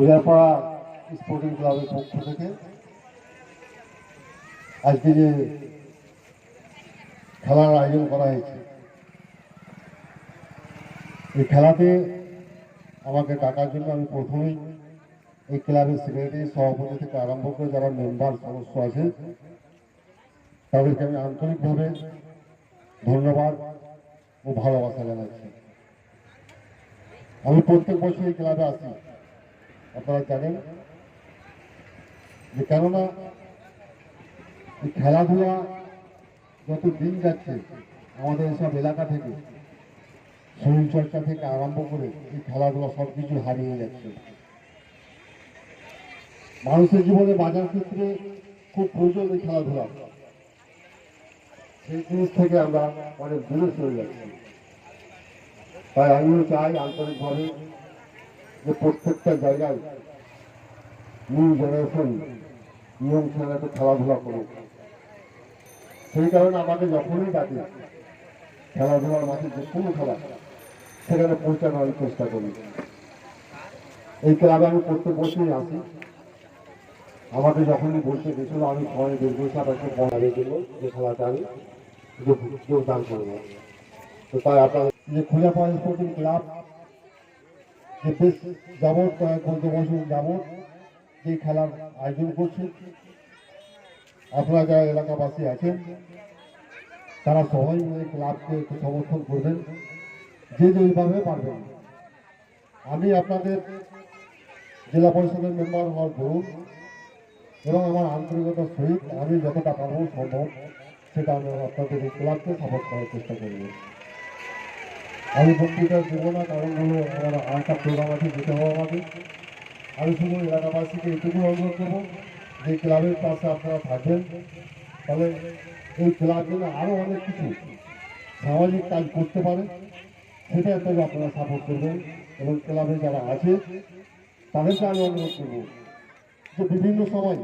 উজারপাড়া sporting ক্লাবের পক্ষ থেকে আজকে যে খেলার আয়োজন করা হয়েছে, এই খেলাতে আমাকে ডাকার জন্য আমি প্রথমেই এই ক্লাবের সেক্রেটারি, সভাপতি থেকে আরম্ভ করে যারা মেম্বার সদস্য আছে তাদেরকে আমি আন্তরিকভাবে ধন্যবাদ ও ভালোবাসা জানাচ্ছি। আমি প্রত্যেক বছর এই ক্লাবে আসি, আপনারা জানেন যে কেননা এই খেলাধুলা যত দিন যাচ্ছে আমাদের এসব এলাকা থেকে শরীরচর্চা থেকে আরম্ভ করে এই খেলাধুলা সব কিছু হারিয়ে যাচ্ছে। মানুষের জীবনে বাজার ক্ষেত্রে খুব প্রয়োজন এই খেলাধুলা, সেই জিনিস থেকে আমরা অনেক দূরে চলে যাচ্ছি। তাই আমিও চাই আন্তরিকভাবে যে প্রত্যেকটা জায়গায় নিউ জেনারেশন নিয়ম খেলাতে খেলাধুলা করুক। সেই কারণে আমাকে যখনই ডাকে খেলাধুলার মাঠে যে কোনো খেলা সেখানে পৌঁছানোর চেষ্টা করি। এই ক্লাবে আমি প্রত্যেক বছরই আসি। আমাকে যখনই বলতে গেছিল আমি সময় বের করে আপনাকে পড়ানোর জন্য যে খেলাটা আমি যোগদান করবো। তো তাই আপনার যে খুঁজাপাড়া স্পোর্টিং ক্লাব যে বেশ যাবৎ কয়েক বছর যাবৎ যে খেলার আয়োজন করছে, আপনারা যারা এলাকাবাসী আছেন তারা সবাই মিলে ক্লাবকে একটু সমর্থন করবেন, যে যেভাবে পারবেন। আমি আপনাদের জেলা পরিষদের মেম্বার হওয়ার দরুন এবং আমার আন্তরিকতার সহিত আমি যতটা পারবো সম্ভব সেটা আমি আপনাদের এই ক্লাবকে সাপোর্ট করার চেষ্টা করব। আমি বক্তৃতা দেবো না, কারণ হলো আমার আরেকটা প্রোগ্রাম আছে, যেতে হবে আমাকে। আমি শুধু এলাকাবাসীকে এটুকু অনুরোধ করবো যে ক্লাবের পাশে আপনারা থাকবেন, তাহলে এই ক্লাব যেন আরও অনেক কিছু সামাজিক কাজ করতে পারে সেটা একটা আপনারা সাপোর্ট করবেন। এবং ক্লাবে যারা আছে তাদেরকে আমি অনুরোধ করব যে বিভিন্ন সময়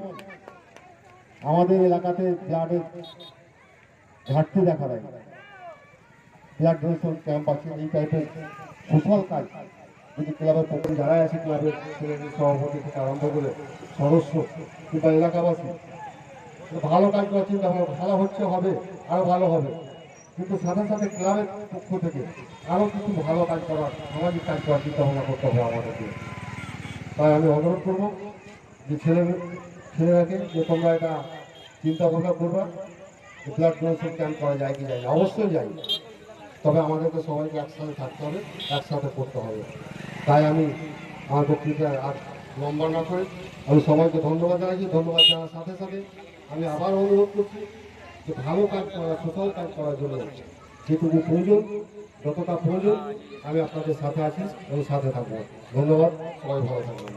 আমাদের এলাকাতে ব্লাডের ঘাটতি দেখা দেয়, ব্লাড ডোনেশন ক্যাম্প আছে, এই টাইপের সোশ্যাল কাজ যদি ক্লাবের পক্ষে যারা আছে, ক্লাবের সভাপতি থেকে আরম্ভ করে সদস্য কিংবা এলাকাবাসী ভালো কাজ করার চিন্তা ভাবনা, ভালো হচ্ছে, হবে আরো ভালো হবে, কিন্তু সাথে সাথে ক্লাবের পক্ষ থেকে আরো কিছু ভালো কাজ করার, সামাজিক কাজ করার চিন্তা ভাবনা করতে হবে আমাদেরকে। তাই আমি অনুরোধ করবো যে ছেলেরাকে যে তোমরা এটা চিন্তা ভাবনা করবা, ব্লাড ডোনেশন ক্যাম্প করা যায় কি যায় না, অবশ্যই যাই, তবে আমাদেরকে সবাইকে একসাথে থাকতে হবে, একসাথে করতে হবে। তাই আমি আমার বক্তৃতা আর লম্বা না করে আমি সবাইকে ধন্যবাদ জানাচ্ছি। ধন্যবাদ জানার সাথে সাথে আমি আবার অনুরোধ করছি যে ভালো কাজ করা, সোশ্যাল কাজ করার জন্য যেটুকু প্রয়োজন, যতটা প্রয়োজন আমি আপনাদের সাথে আছি এবং সাথে থাকবো। ধন্যবাদ, সবাই ভালো থাকবেন।